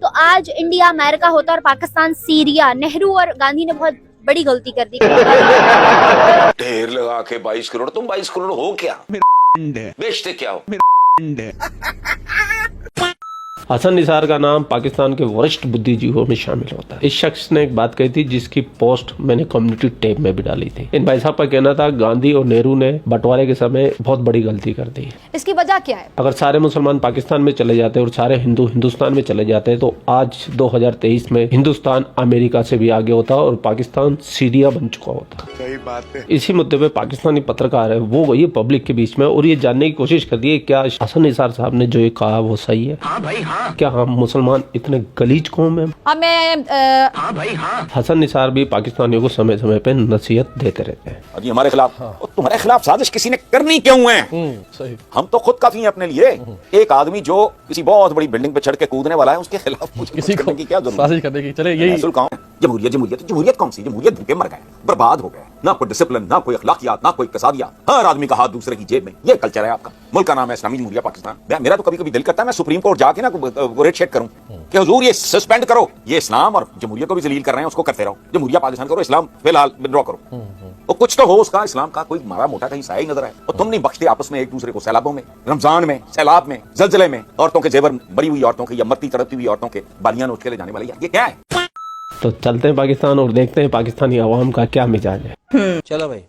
तो आज India America होता और पाकिस्तान सीरिया, नेहरू और गांधी ने बहुत बड़ी गलती कर दी। ढेर लगा के 22 करोड़, तुम 22 करोड़ हो क्या? बेचते क्या हो? हसन निसार का नाम पाकिस्तान के वरिष्ठ बुद्धिजीवियों में शामिल होता है। इस शख्स ने एक बात कही थी जिसकी पोस्ट मैंने कम्युनिटी टैब में भी डाली थी। इन भाई साहब का कहना था गांधी और नेहरू ने बंटवारे के समय बहुत बड़ी गलती कर दी। इसकी वजह क्या है? अगर सारे मुसलमान पाकिस्तान में चले जाते और सारे हिंदू हिंदुस्तान में चले जाते तो आज 2023 में हिंदुस्तान अमेरिका से भी आगे होता और पाकिस्तान सीरिया बन चुका होता। सही बात है। इसी मुद्दे पे पाकिस्तानी पत्रकार है वो वही पब्लिक के बीच में और ये जानने की कोशिश कर रही है क्या हसन निसार साहब ने जो ये कहा वो सही है। हाँ भाई हाँ। क्या हम मुसलमान इतने गलीज कौम हैं? हाँ भाई हाँ। हसन निसार भी पाकिस्तानियों को समय समय पे नसीहत देते रहते हैं। और ये हमारे खिलाफ और तुम्हारे खिलाफ साजिश किसी ने करनी क्यों है? सही। हम तो खुद काफी हैं अपने लिए। एक आदमी जो किसी बहुत बड़ी बिल्डिंग पे चढ़ के कूदने वाला है उसके खिलाफ कुछ करने की क्या जरूरत? साजिश करने की चले यही जमहूरियत जमहूरियत जमहूरियत कौन सी? जमहूरियत भूखे मर गए, बर्बाद हो गए, ना कोई डिसिप्लिन, ना कोई अखलाकियात, ना कोई कसादियात, हर आदमी का हाथ दूसरे की जेब में। ये कल्चर है आपका। मुल्क का नाम है इस्लामी जमहूरियत पाकिस्तान। मेरा तो कभी कभी दिल करता है मैं सुप्रीम कोर्ट जाके ना रेट शेक करूं कि हुजूर ये सस्पेंड करो, ये इस्लाम और जमहूरियत को भी जलील कर रहे हैं, उसको करते रहो। जमहूरियत पाकिस्तान करो, इस्लाम फिलहाल विड्रॉ करो। तो कुछ तो हो उसका इस्लाम का कोई मारा मोटा कहीं साया ही नजर आए। और तुम नहीं बख्शते आपस में एक दूसरे को सैलाबों में, रमजान में, सैलाब में, जलजले में, औरतों के जेवर, मरी हुई औरतों के या मरती तड़पती हुई औरतों के बालियां नोच के ले जाने वाली ये क्या है? तो चलते हैं पाकिस्तान और देखते हैं पाकिस्तानी अवाम का क्या मिजाज है। चलो भाई।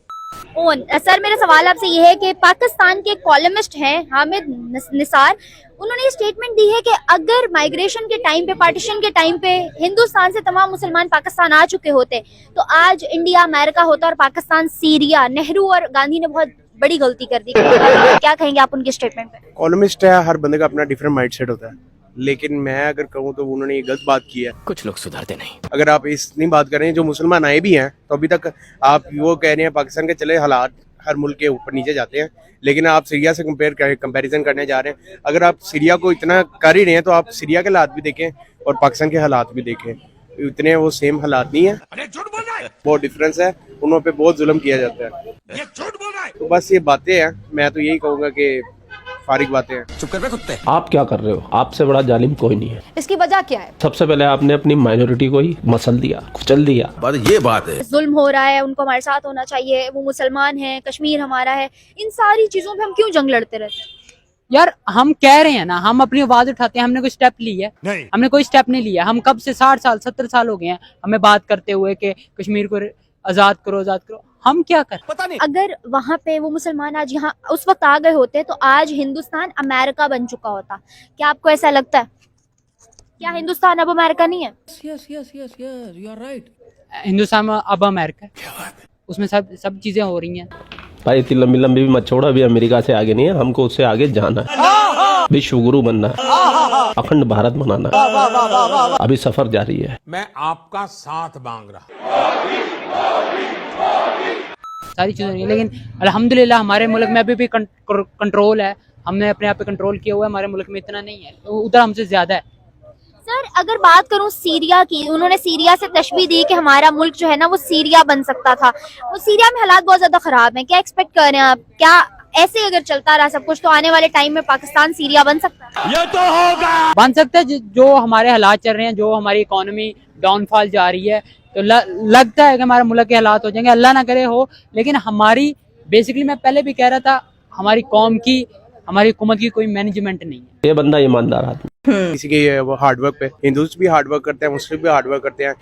सर मेरा सवाल आपसे ये है कि पाकिस्तान के कॉलमिस्ट हैं हामिद निसार, उन्होंने ये स्टेटमेंट दी है कि अगर माइग्रेशन के टाइम पे, पार्टीशन के टाइम पे हिंदुस्तान से तमाम मुसलमान पाकिस्तान आ चुके होते तो आज इंडिया अमेरिका होता और पाकिस्तान सीरिया, नेहरू और गांधी ने बहुत बड़ी गलती कर दी। क्या कहेंगे आप उनके स्टेटमेंट पे? कॉलमिस्ट है, हर बंदे का अपना डिफरेंट माइंडसेट होता है, लेकिन मैं अगर कहूँ तो उन्होंने ये गलत बात की है। कुछ लोग सुधरते नहीं। अगर आप इतनी बात कर रहे हैं जो मुसलमान आए भी हैं तो अभी तक आप वो कह रहे हैं पाकिस्तान के चले हालात हर मुल्क के ऊपर नीचे जाते हैं, लेकिन आप सीरिया से कंपैरिजन करने जा रहे हैं। अगर आप सीरिया को इतना कर ही रहे हैं तो आप सीरिया के हालात भी देखें और पाकिस्तान के हालात भी देखें, इतने वो सेम हालात नहीं है, बहुत डिफरेंस है। उन पे बहुत जुल्म किया जाता है। तो बस ये बातें हैं, मैं तो यही कहूँगा कि फारिग बातें हैं। चुप कर बे कुत्ते। आप क्या कर रहे हो? आपसे बड़ा जालिम कोई नहीं है। इसकी वजह क्या है? सबसे पहले आपने अपनी माइनॉरिटी को ही मसल दिया, कुचल दिया। ये बात है। जुल्म हो रहा है, उनको हमारे साथ होना चाहिए, वो मुसलमान हैं, कश्मीर हमारा है, इन सारी चीजों पे हम क्यों जंग लड़ते रहते हैं? यार हम कह रहे हैं ना, हम अपनी आवाज उठाते हैं, हमने कोई स्टेप ली है? नहीं, हमने कोई स्टेप नहीं लिया। हम कब से 60 साल 70 साल हो गए हैं हमें बात करते हुए कि कश्मीर को आजाद करो, आजाद करो। हम क्या कर? पता नहीं। अगर वहाँ पे वो मुसलमान आज यहाँ उस वक्त आ गए होते तो आज हिंदुस्तान अमेरिका बन चुका होता। क्या आपको ऐसा लगता है? क्या हिंदुस्तान अब अमेरिका नहीं है? Yes yes yes yes you are right. Hindustan अब अमेरिका, उसमें सब चीजें हो रही हैं। भाई इतनी लंबी लंबी भी मत छोड़ो, अभी अमेरिका से आगे नहीं है, हमको उससे आगे जाना है, विश्व गुरु बनना है, अखंड भारत बनाना है। अभी सफर जारी है। मैं आपका साथ मांग रहा। सारी चीजें नहीं, लेकिन अल्हम्दुलिल्लाह हमारे मुल्क में अभी भी कंट्रोल है। हमने अपने आप पे कंट्रोल किया हुआ है। हमारे मुल्क में इतना नहीं है, उधर हमसे ज्यादा है। सर अगर बात करूं सीरिया की, उन्होंने सीरिया से तशबीह दी कि हमारा मुल्क जो है ना वो सीरिया बन सकता था। वो सीरिया में हालात बहुत ज्यादा खराब हैं, क्या एक्सपेक्ट कर रहे हैं आप? क्या ऐसे अगर चलता रहा सब कुछ तो आने वाले टाइम में पाकिस्तान सीरिया बन सकता है? ये तो होगा, बन सकता है। जो हमारे हालात चल रहे हैं, जो हमारी इकोनॉमी डाउनफॉल जा रही है, तो लगता है कि हमारे मुल्क के हालात हो जाएंगे। अल्लाह ना करे हो, लेकिन हमारी बेसिकली मैं पहले भी कह रहा था, हमारी कौम की, हमारी हुकूमत की कोई मैनेजमेंट नहीं है। ये बंदा ईमानदार आदमी। किसी के वो हार्डवर्क पे हिंदूज भी हार्डवर्क करते हैं, मुस्लिम भी हार्डवर्क करते हैं,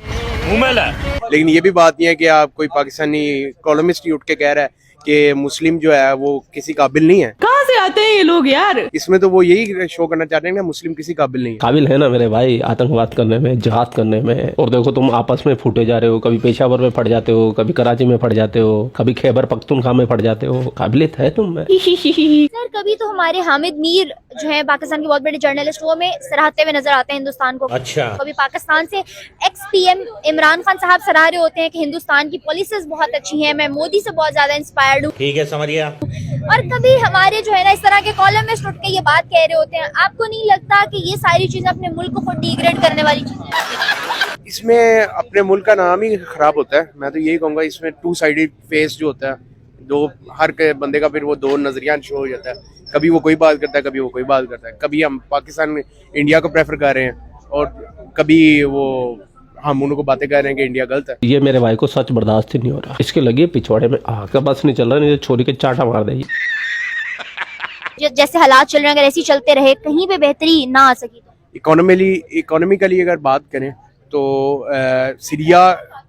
लेकिन ये भी बात नहीं है कि आप कोई पाकिस्तानी कॉलमिस्ट ही उठ के कह रहा है कि मुस्लिम जो है वो किसी काबिल नहीं है। कहाँ से आते हैं ये लोग यार? इसमें तो वो यही शो करना चाहते हैं कि मुस्लिम किसी काबिल नहीं है। काबिल है ना मेरे भाई, आतंकवाद करने में, जिहाद करने में। और देखो तुम आपस में फूटे जा रहे हो, कभी पेशावर में फट जाते हो, कभी कराची में फट जाते हो, कभी खैबर पख्तूनख्वा में फट जाते हो। काबिलियत है तुम में। सर कभी तो हमारे हामिद मीर जो है पाकिस्तान के बहुत बड़े जर्नलिस्ट, वो में सराहते हुए नजर आते हैं हिंदुस्तान को। अच्छा। कभी पाकिस्तान से एक्स पीएम इमरान खान साहब सराह रहे होते हैं कि हिंदुस्तान की पॉलिसीज बहुत अच्छी हैं, मैं मोदी से बहुत ज्यादा इंस्पायर्ड हूँ। ठीक है, समझ गया। और कभी हमारे जो है ना इस तरह के कॉलमिस्ट उठ के ये बात कह रहे होते हैं। आपको नहीं लगता कि ये सारी चीजें अपने मुल्क को डिग्रेड करने वाली चीजें हैं? इसमें अपने मुल्क का नाम ही खराब होता है। मैं तो यही कहूँगा, इसमें टू साइडेड फेस जो होता है, दो हर बंदे का फिर वो दो नजरिया शो हो जाता है। कभी वो कोई बात करता है, कभी वो कोई बात करता है। कभी हम पाकिस्तान इंडिया को प्रेफर कर रहे हैं और कभी वो हम उनको बातें कर रहे हैं कि इंडिया गलत है। ये मेरे भाई को सच बर्दाश्त ही नहीं हो रहा, इसके लगी पिछवाड़े में आग का बस नहीं चल रहा, नहीं तो छोरी के चाटा मार देगी। जैसे हालात चल रहे हैं अगर ऐसे ही चलते रहे कहीं पे बेहतरी ना आ सकी तो इकोनॉमिकली अगर बात करें तो सीरिया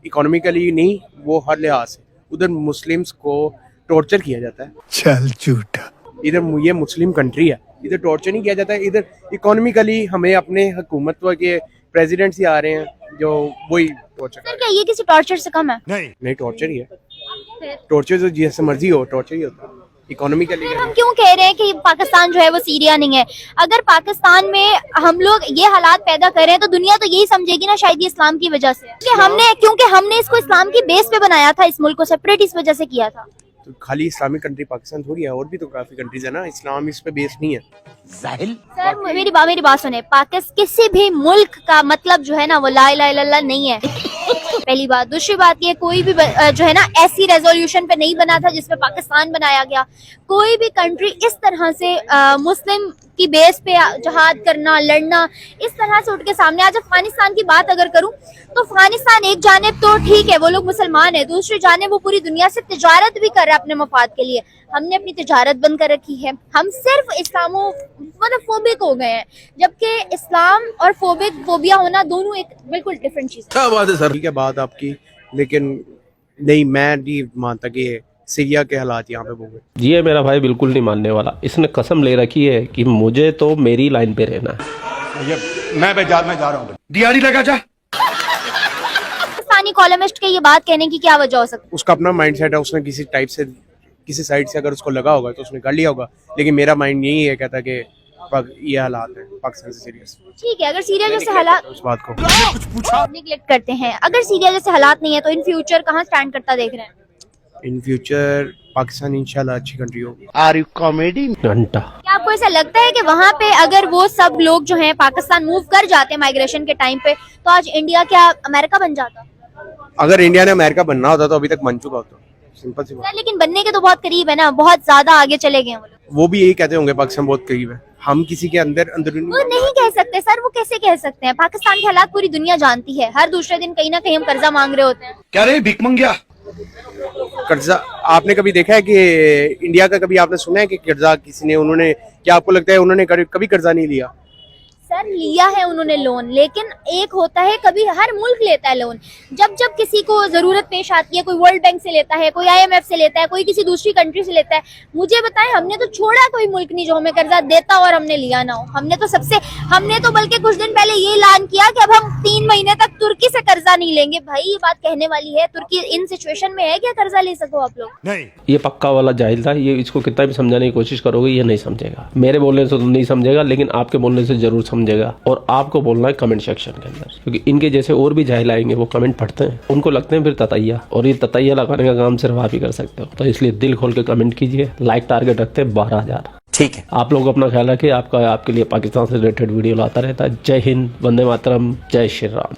इकोनॉमिकली नहीं, वो हर लिहाज से उधर मुस्लिम्स को टॉर्चर किया जाता है। चल झूठा। इधर ये मुस्लिम कंट्री है, इधर टॉर्चर नहीं किया जाता है। इधर इकोनॉमिकली हमें अपने हुकूमत के प्रेसिडेंट्स ही आ रहे हैं जो वही टॉर्चर। सर क्या ये किसी टॉर्चर से कम है? नहीं टॉर्चर ही है। टॉर्चर तो जैसे मर्जी हो, टॉर्चर ही होता है इकोनॉमिकली। फिर हम क्यों कह रहे हैं कि पाकिस्तान जो है वो सीरिया नहीं है? अगर पाकिस्तान में हम लोग ये हालात पैदा कर रहे हैं तो दुनिया तो यही समझेगी ना शायद ये इस्लाम की वजह से, क्योंकि हमने इसको इस्लाम की बेस पे बनाया था, इस मुल्क को सेपरेट इस वजह से किया था। तो खाली इस्लामिक कंट्री पाकिस्तान थोड़ी है, और भी तो काफी कंट्रीज है ना, इस्लाम इस पे बेस नहीं है। सर मेरी बात सुने, किसी भी मुल्क का मतलब जो है ना वो ला इलाहा इल्लल्लाह नहीं है। पहली बात। दूसरी बात ये कोई भी जो है ना ऐसी रेजोल्यूशन पे नहीं बना था जिसपे पाकिस्तान बनाया गया। कोई भी कंट्री इस तरह से मुस्लिम की बेस पे जहाद करना, लड़ना, इस तरह से उठ के सामने। आज अफगानिस्तान की बात अगर करूं तो अफगानिस्तान एक जानिब तो ठीक है वो लोग मुसलमान है, दूसरी जानिब वो पूरी दुनिया से तिजारत भी कर रहा है अपने मफाद के लिए। हमने अपनी तिजारत बंद कर रखी है, हम सिर्फ फोबिक हो गए हैं, जबकि इस्लाम और फोबिया होना दोनों एक बिल्कुल डिफरेंट चीज है। क्या बात है सर। ठीक है बात आपकी, लेकिन नहीं, मैं नहीं मानता कि सीरिया के हालात यहाँ पे होंगे। ये मेरा भाई बिल्कुल नहीं मानने वाला, इसने कसम ले रखी है कि मुझे तो मेरी लाइन पे रहना है। मैं बाजार में जा रहा हूँ, दिहाड़ी लगा जा। पाकिस्तानी कॉलमिस्ट के ये बात कहने की क्या वजह हो सकती है? उसका अपना माइंडसेट है, उसने किसी साइड से अगर उसको लगा होगा तो उसने कर लिया होगा, लेकिन मेरा माइंड यही है, कहता कि ये हालात है पाकिस्तान से सीरियस। ठीक है, अगर सीरिया जैसे हालात उस बात को निगलेक्ट करते हैं, अगर सीरिया जैसे हालात नहीं है तो इन फ्यूचर कहाँ स्टैंड करता देख रहे हैं? इन फ्यूचर पाकिस्तान इंशाल्लाह अच्छी कंट्री होगी। Are you comedy? घंटा। क्या आपको ऐसा लगता है कि वहाँ पे अगर वो सब लोग जो हैं पाकिस्तान मूव कर जाते हैं माइग्रेशन के टाइम पे तो आज इंडिया क्या अमेरिका बन जाता? अगर इंडिया ने अमेरिका बनना होता तो अभी तक बन चुका होता, सिंपल सी बात। लेकिन बनने के तो बहुत करीब है ना, बहुत ज्यादा आगे चले गए हैं वो लोग। वो भी यही कहते होंगे पाकिस्तान बहुत करीब है, हम किसी के अंदरूनी वो नहीं कह सकते सर, वो कैसे कह सकते हैं? पाकिस्तान के हालात पूरी दुनिया जानती है, हर दूसरे दिन कहीं ना कहीं हम कर्जा मांग रहे होते हैं। क्या रे भिख मंगिया? कर्जा आपने कभी देखा है कि इंडिया का कभी आपने सुना है कि कर्जा किसी ने, उन्होंने, क्या आपको लगता है उन्होंने कभी कर्जा नहीं लिया? सर लिया है उन्होंने लोन, लेकिन एक होता है कभी हर मुल्क लेता है लोन, जब किसी को जरूरत पेश आती है, कोई वर्ल्ड बैंक से लेता है, कोई IMF से लेता है, कोई किसी दूसरी कंट्री से लेता है। मुझे बताएं, हमने तो छोड़ा कोई मुल्क नहीं जो हमें कर्जा देता और हमने लिया ना हो। हमने तो बल्कि कुछ दिन पहले ये ऐलान किया कि अब हम 3 महीने तक तुर्की से कर्जा नहीं लेंगे। भाई ये बात कहने वाली है? तुर्की इन सिचुएशन में है क्या कर्जा ले सको आप लोग? नहीं, ये पक्का वाला जाहिल था, ये इसको कितना भी समझाने की कोशिश करोगे ये नहीं समझेगा। मेरे बोलने से तो नहीं समझेगा, लेकिन आपके बोलने से जरूर समझेगा। और आपको बोलना है कमेंट सेक्शन के अंदर, क्योंकि इनके जैसे और भी जाहिल आएंगे, वो कमेंट पढ़ते हैं, उनको लगते हैं फिर ततैया, और ये ततैया लगाने का काम सिर्फ आप ही कर सकते हो। तो इसलिए दिल खोल के कमेंट कीजिए। लाइक टारगेट रखते हैं 12,000। ठीक है, आप लोग अपना ख्याल रखिए, आपके लिए पाकिस्तान से रिलेटेड वीडियो लाता रहता है। जय हिंद, वंदे मातरम, जय श्री राम।